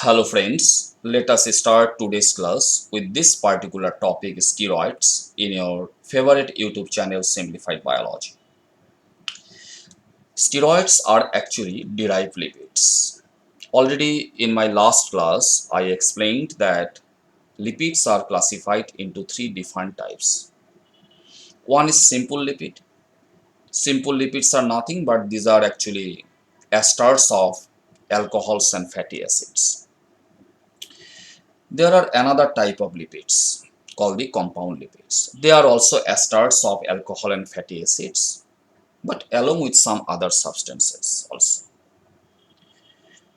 Hello friends, let us start today's class with this particular topic steroids in your favorite YouTube channel Simplified Biology. Steroids are actually derived lipids. Already in my last class, I explained that lipids are classified into three different types. One is simple lipid. Simple lipids are nothing but these are actually esters of alcohols and fatty acids. There are another type of lipids called the compound lipids. They are also esters of alcohol and fatty acids, but along with some other substances also.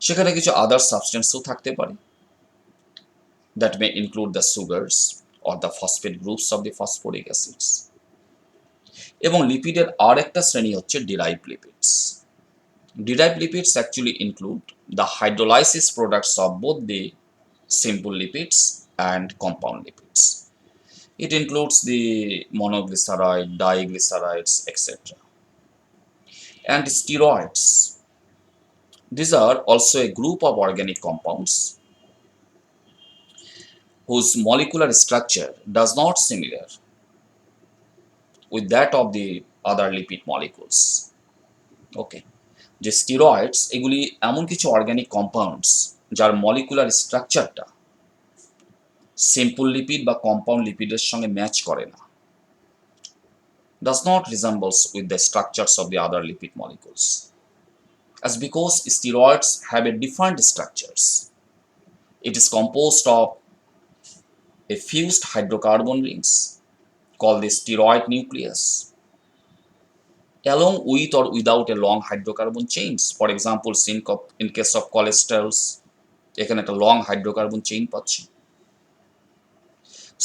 সেখানে কিছু other substances থাকতে পারে that may include the sugars or the phosphate groups of the phosphoric acids. এবং লিপিডের আর একটা শ্রেণী হচ্ছে derived lipids. Derived lipids actually include the hydrolysis products of both the simple lipids and compound lipids. It includes the monoglyceride, diglycerides, etc. And steroids. These are also a group of organic compounds whose molecular structure does not similar with that of the other lipid molecules. Okay. যে স্টিরয়েডস এগুলি এমন কিছু organic compounds যার molecular স্ট্রাকচারটা simple lipid বা compound লিপিডের সঙ্গে match করে না, does not resembles with the structures of the other lipid molecules. As because steroids have a different structures. It is composed of a fused hydrocarbon rings called the steroid nucleus along with or without a long hydrocarbon chains. For example, in case of cholesterols, এখানে একটা long hydrocarbon chain পাচ্ছি।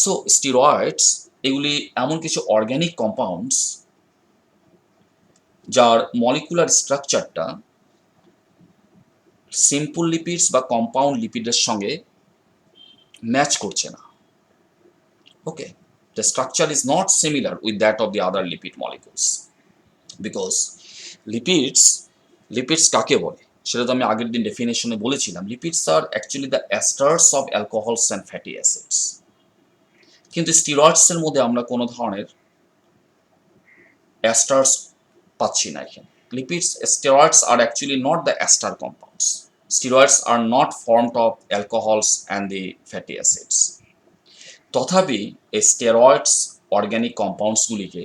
So স্টিরয়েডস এগুলি এমন কিছু organic compounds যার molecular স্ট্রাকচারটা simple lipids বা compound লিপিডের সঙ্গে ম্যাচ করছে না। ওকে, the structure is not similar with that of the other lipid molecules because lipids কাকে বলে সেটা তো আমি আগের দিন ডেফিনেশনে বলেছিলাম। লিপিডস আর actually the esters of alcohols and fatty acids. কিন্তু স্টিরয়েডসের মধ্যে আমরা কোনো ধরনের এস্টার্স পাচ্ছি না এখানে। লিপিডস স্টেরয়েডস আর actually not the ester compounds. Steroids are not formed of alcohols and the fatty acids. তথাপি এই স্টেরয়েডস অর্গানিক কম্পাউন্ডসগুলিকে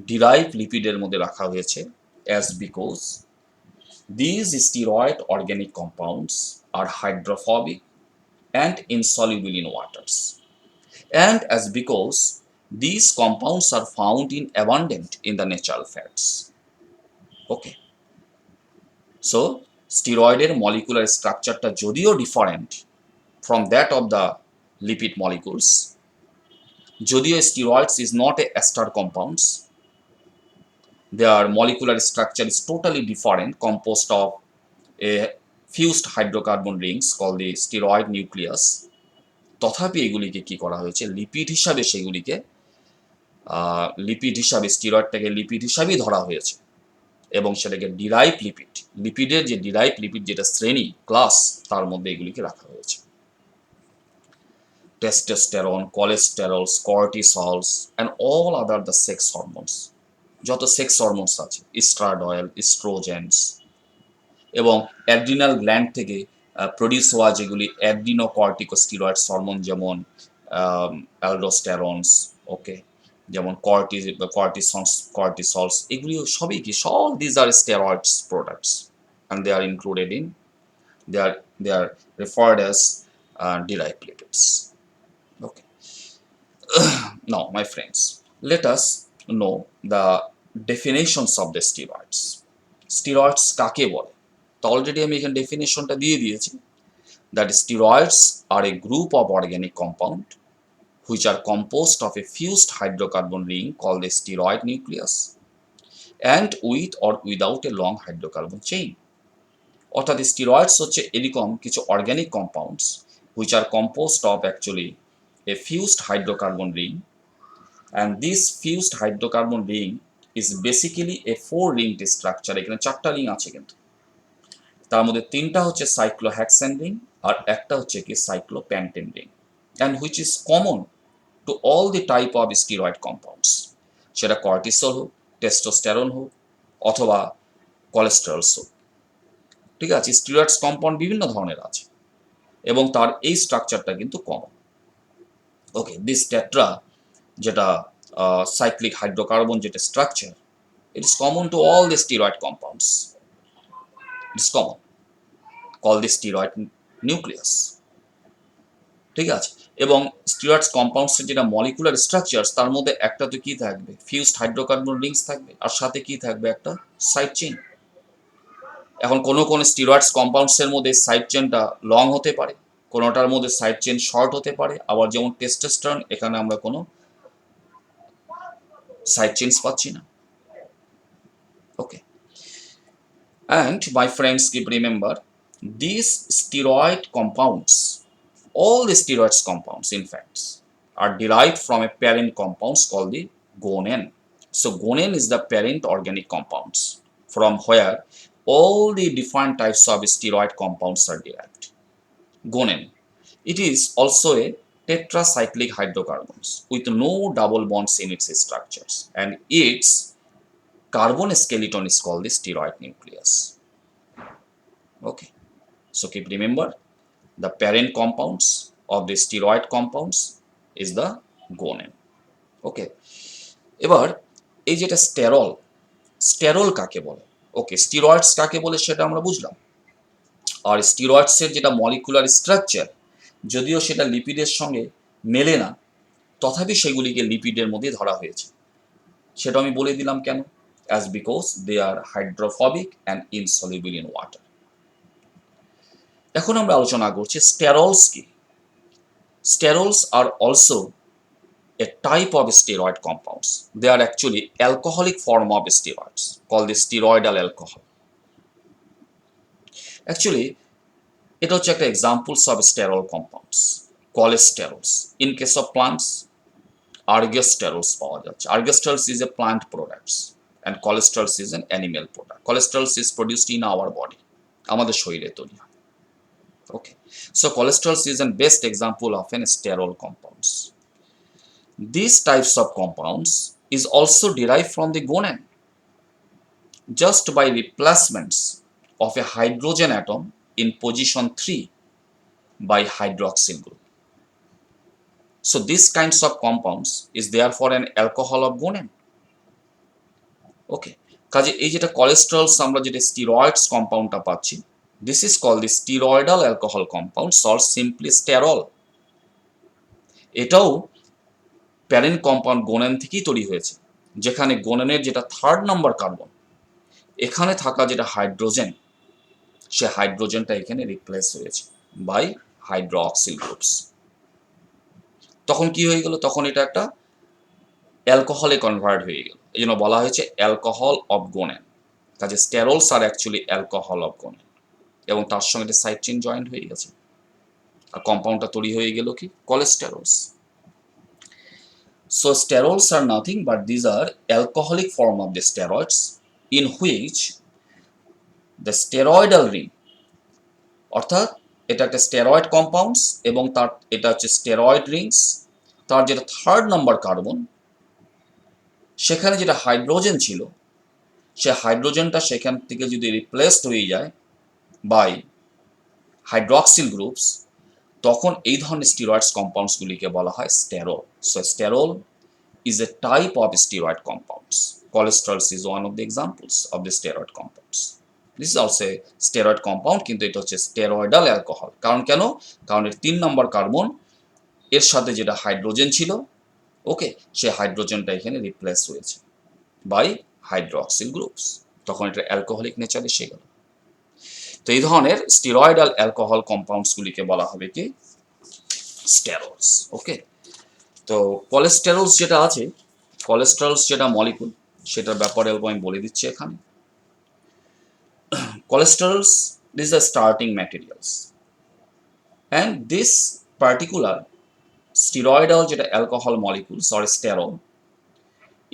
ডিরাইভ লিপিডের মধ্যে রাখা হয়েছে as because these steroid organic compounds are hydrophobic and insoluble in waters, and as because these compounds are found in abundant in the natural fats. Okay, so স্টিরয়েডের molecular স্ট্রাকচারটা যদিও different from that of the lipid molecules, যদিও steroids is not a ester compounds, their molecular structure is totally different, composed of a fused hydrocarbon rings called the steroid nucleus. তথাপি এগুলিকে কি করা হয়েছে, lipid হিসাবে সেগুলিকে লিপিড হিসাবে স্টিরয়েডটাকে lipid হিসাবেই ধরা হয়েছে এবং সেটাকে ডিরাইভ লিপিড, লিপিডের যে ডিরাইভ লিপিড যেটা শ্রেণী ক্লাস তার মধ্যে এগুলিকে রাখা হয়েছে। Testosterone, cholesterols, cortisols and all other the sex hormones, যত সেক্স হরমোনস আছে, ইস্ট্রাডয়েল, ইস্ট্রোজেন্স এবং অ্যাড্রিনাল গ্ল্যান্ড থেকে প্রডিউস হওয়া যেগুলি অ্যাড্রিনোকর্টিকোস্টেরয়েডস হরমোন যেমন অ্যালডোস্টেরনস, ওকে, যেমন কর্টিসলস, এগুলিও সবই কি, সব these are steroids products and they are included in, they are referred as derived lipids. Okay. Now my friends, let us know the definitions of the steroids. Steroids কাকে বলে? তো অলরেডি আমি এখানে ডেফিনেশনটা দিয়ে দিয়েছি, that steroids are a group of organic compound which are composed of a fused hydrocarbon ring called the steroid nucleus and with or without a long hydrocarbon chain. অর্থাৎ স্টিরয়েডস হচ্ছে এরকম কিছু organic compounds which are composed of actually a fused hydrocarbon ring, and this fused hydrocarbon ring is basically a 4-ringed structure. এখানে 4টা ring আছে, কিন্তু তার মধ্যে 3টা হচ্ছে সাইক্লোহেক্সেন রিং আর একটা হচ্ছে কি cyclopentane ring, and which is common to all the type of steroid compounds, সেটা কর্টিসল হোক, টেস্টোস্টেরন হোক, অথবা কোলেস্টেরলস হোক। ঠিক আছে, স্টিরয়েডস কম্পাউন্ড বিভিন্ন ধরনের আছে এবং তার এই স্ট্রাকচারটা কিন্তু কমন। ওকে, দিস টেট্রা যেটা সাইক্লিক হাইড্রোকার্বন যেটা structure, it is common to all the steroid compounds, it is common call the steroid nucleus. ঠিক আছে, এবং স্টিরয়েডস কম্পাউন্ডসের যেটা মলিকুলার স্ট্রাকচারস, তার মধ্যে একটা তো কি থাকবে, ফিউজড হাইড্রোকার্বন রিংস থাকবে, আর সাথে কি থাকবে, একটা সাইড চেইন। এখন কোন স্টিরয়েডস কম্পাউন্ডসের মধ্যে সাইড চেইনটা লং হতে পারে, কোনোটার মধ্যে সাইড চেইন শর্ট হতে পারে, আবার যেমন টেস্টোস্টেরন, এখানে আমরা কোনো সাইড চেইনস পাচ্ছি না। ওকে, and my friends, keep remember these steroid compounds, all the steroids compounds in fact are derived from a parent compounds called the gonan. So gonan is the parent organic compounds from where all the different types of steroid compounds are derived. Gonan, it is also a tetracyclic hydrocarbons with no double bonds in its structures, and its carbon skeleton is called the steroid nucleus. Okay, so keep remember the parent compounds of the steroid compounds is the gonan. Okay, এবার এই যেটা sterol, sterol কাকে বলে? ওকে, স্টিরয়েডস কাকে বলে সেটা আমরা বুঝলাম। আর স্টিরয়েডসের যেটা মলিকুলার স্ট্রাকচার, যদিও সেটা লিপিডের সঙ্গে মেলে না, তথাপি সেগুলিকে লিপিডের মধ্যে ধরা হয়েছে। সেটা আমি বলে দিলাম কেন, as because they are hydrophobic and insoluble in water. এখন আমরা আলোচনা করছি স্টেরলস কি। Sterols are also a type of steroid compounds. They are actually alcoholic form of steroids called the steroidal alcohol. Actually, এটা হচ্ছে একটা examples of sterol compounds, cholesterols. In case of plants, ergosterols পাওয়া যাচ্ছে। Ergosterols is a plant products and cholesterols is an animal product. Cholesterols is produced in our body, আমাদের শরীরে তৈরি হয়। Okay, so cholesterols is a best example of an sterol compounds. These types of compounds is also derived from the gonan just by replacements of a hydrogen atom in position 3 by hydroxyl group. So these kinds of compounds is therefore an alcohol of gonan. Okay, কাজে এই যেটা কোলেস্টেরলস আমরা যেটা স্টিরয়েডস কম্পাউন্ডটা পাচ্ছি, this is called the steroidal alcohol compounds or simply sterol. এটাও parent compound গোনান থেকেই তৈরি হয়েছে, যেখানে গোনানের যেটা থার্ড নাম্বার কার্বন, এখানে থাকা যেটা হাইড্রোজেন, সে হাইড্রোজেনটা এখানে রিপ্লেস হয়েছে বাই হাইড্রোক্সিল গ্রুপস। তখন কি হয়ে গেল, তখন এটা একটা অ্যালকোহলে কনভার্ট হয়ে গেল, এই জন্য বলা হয়েছে অ্যালকোহল অফ গোনান। কাজে স্টেরলস আর অ্যাকচুয়ালি অ্যালকোহল অফ গোনান, এবং তার সঙ্গে একটা সাইড চেইন জয়েন্ট হয়ে গেছে, আর কম্পাউন্ডটা তৈরি হয়ে গেল কি, কোলেস্টেরলস। So sterols are nothing but these are alcoholic form of the steroids in which the steroidal ring, অর্থাৎ এটা একটা স্টেরয়েড কম্পাউন্ডস এবং তার এটা হচ্ছে স্টেরয়েড রিংস, তার যেটা থার্ড নাম্বার কার্বন, সেখানে যেটা হাইড্রোজেন ছিল, সে হাইড্রোজেনটা সেখান থেকে যদি রিপ্লেসড হয়ে যায় বাই হাইড্রক্সিল গ্রুপস, তখন এই ধরনের স্টেরয়েডস কম্পাউন্ডসগুলিকে বলা হয় sterol. So sterol is a type of steroid compounds. Cholesterols is one of the examples of the steroid compounds. This is also a steroid compound, কিন্তু এটা হচ্ছে স্টেরয়েডাল অ্যালকোহল। কারণ কেন, কারণ এর 3 নম্বর কার্বন এর সাথে যেটা হাইড্রোজেন ছিল, ওকে, সে হাইড্রোজেনটা এখানে রিপ্লেস হয়েছে বাই হাইড্রক্সিল গ্রুপস, তখন এটা অ্যালকোহলিক নেচারে এসে গেল। তো এই ধরনের স্টেরয়েডাল অ্যালকোহল কম্পাউন্ডসগুলিকে বলা হবে কি, স্টেরলস। ওকে, তো কোলেস্টেরলস যেটা আছে, কোলেস্টেরলস যেটা মলিকুল, সেটার ব্যাপারে অল্প আমি বলে দিচ্ছি এখানে। Cholesterols is the starting materials, and this particular steroidal যেটা alcohol molecules or sterol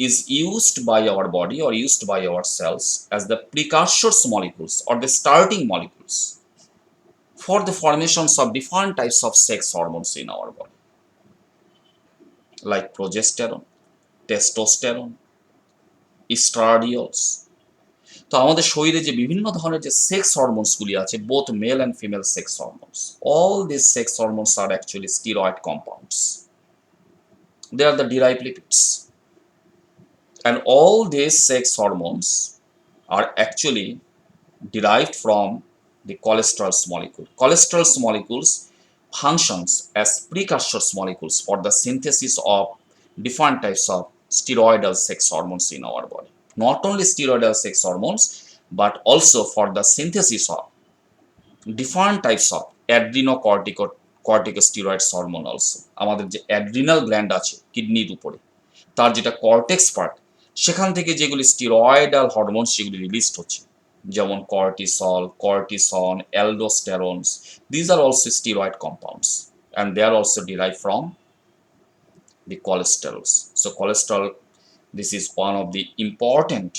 is used by our body or used by our cells as the precursors molecules or the starting molecules for the formations of different types of sex hormones in our body, like progesterone, testosterone, estradiol. তো আমাদের শরীরে যে বিভিন্ন ধরনের যে sex হরমোনসগুলি আছে, both male and female sex hormones, all this sex hormones আর actually steroid compounds. They are the derived lipids. And all these sex hormones are actually derived from the cholesterol molecule. Cholesterol molecules functions as precursors molecules for the synthesis of different types of steroidal sex hormones in our body. Not only steroidal sex hormones, but also for the synthesis of different types of adrenocorticosteroids hormone also. আমাদের যে adrenal gland আছে কিডনির উপরে, তার যেটা cortex part, সেখান থেকে যেগুলি স্টেরয়েডাল হরমোন সেগুলি রিলিজড হচ্ছে, যেমন cortisol, কর্টিসন, অ্যালডোস্টেরনস. These are also steroid compounds and they are also derived from the cholesterols. So cholesterol, this is one of the important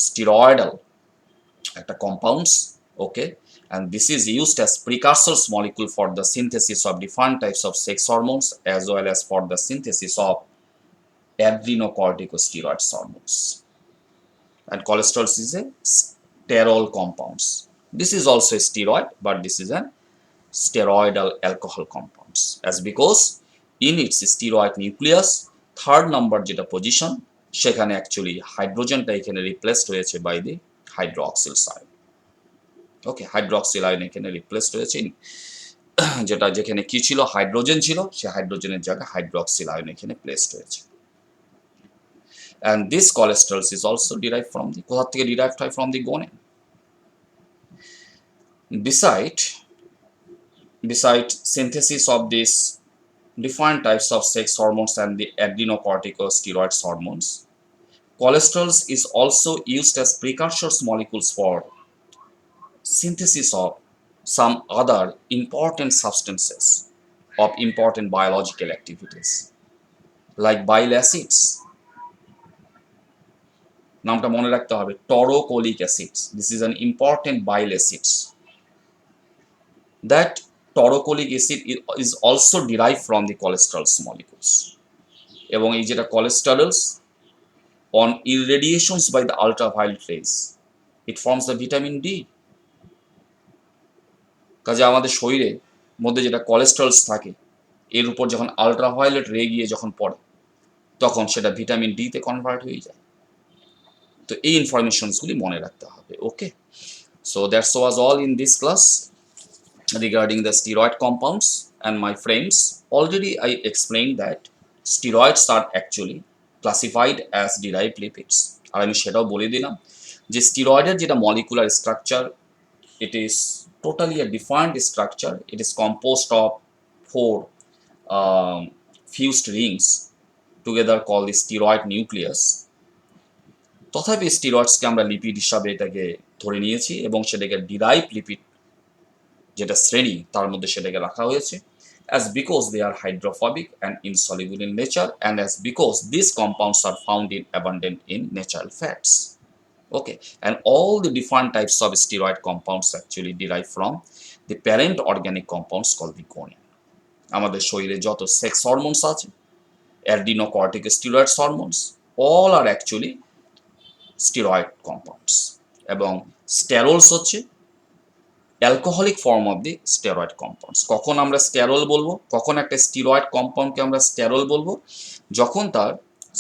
steroidal compounds, okay, and this is used as precursors molecule for the synthesis of different types of sex hormones as well as for the synthesis of adrenocorticosteroid hormones. And cholesterol is a sterol compounds. This is also a steroid, but this is an steroidal alcohol compounds, as because in its steroid nucleus third number যেটা position, সেখানে actually হাইড্রোজেনটা এখানে replaced হয়েছে by the hydroxyl side. Okay, hydroxyl আয়ন এখানে replaced হয়েছে, যেটা যেখানে কি ছিল, হাইড্রোজেন ছিল, সে হাইড্রোজেনের জায়গায় হাইড্রোক্সিল আয়ন এখানে প্লেসড হয়েছে. And this cholesterol is also derived from the, কোথা থেকে derived হয়, from the gonad. Beside synthesis of these different types of sex hormones and the adrenocorticosteroid hormones, cholesterol is also used as precursors molecules for synthesis of some other important substances of important biological activities, like bile acids. নামটা মনে রাখতে হবে, taurocholic acids. This is an important bile acids. That taurocholic acid is also derive from the cholesterols molecules. এবং এই যেটা cholesterols on irradiations by the ultraviolet rays, it forms the vitamin D. কাজে আমাদের শরীরের মধ্যে যেটা কোলেস্টেরলস থাকে, এর উপর যখন আল্ট্রাভায়োলেট রে গিয়ে যখন পড়ে, তখন সেটা ভিটামিন ডিতে কনভার্ট হয়ে যায়. তো এই ইনফরমেশনসগুলি মনে রাখতে হবে. ওকে, so that was all in this class regarding the steroid compounds. And my friends, already I explained that steroids are actually classified as derived lipids. আর আমি সেটাও বলে দিলাম যে স্টেরয়েডের যেটা molecular structure, it is totally a defined structure. It is composed of 4 fused rings together called the steroid nucleus. তথাপি স্টেরয়েডসকে আমরা lipid হিসাবে এটাকে ধরে নিয়েছি এবং সেটাকে ডিরাইভ লিপিড যেটা শ্রেণী তার মধ্যে সেটাকে রাখা হয়েছে, as because they are hydrophobic and insoluble in nature, and as because these compounds are found in abundant in natural fats. Okay, and all the different types of steroid compounds actually derive from the parent organic compounds called the gonad. আমাদের শরীরে যত sex hormones আছে, adrenocorticosteroid hormones, all are actually steroid compounds. এবং স্টেরলস হচ্ছে alcoholic form of the steroid compounds. কখন আমরা sterol বলবো, কখন একটা স্টেরয়েড কম্পাউন্ডকে আমরা স্টেরল বলবো, যখন তার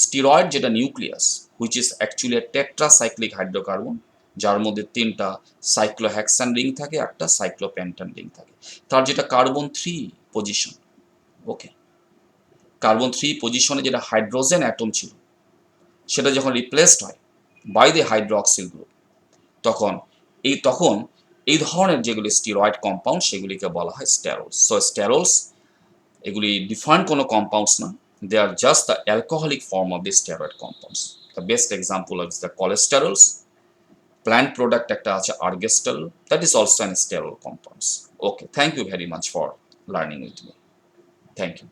স্টেরয়েড যেটা nucleus, which is actually tetracyclic hydrocarbon, যার মধ্যে 3টা সাইক্লোহেক্সান রিং থাকে, একটা সাইক্লোপেন্টান রিং থাকে, তার যেটা কার্বন 3 পজিশন. ওকে, কার্বন 3 পজিশনে যেটা হাইড্রোজেন অ্যাটম ছিল, সেটা যখন রিপ্লেসড হয় বাই দি হাইড্রোক্সিল গ্রুপ, তখন এই ধরনের যেগুলি স্টেরয়েড কম্পাউন্ড সেগুলিকে বলা হয় স্টেরলস. সো স্টেরলস এগুলি ডিফারেন্ট কোনো কম্পাউন্ডস না, they are just the alcoholic form of the steroid compounds. The best example is the cholesterols. Plant product একটা আছে ergosterol, that is also an sterol compounds. Okay, thank you very much for learning with me. Thank you.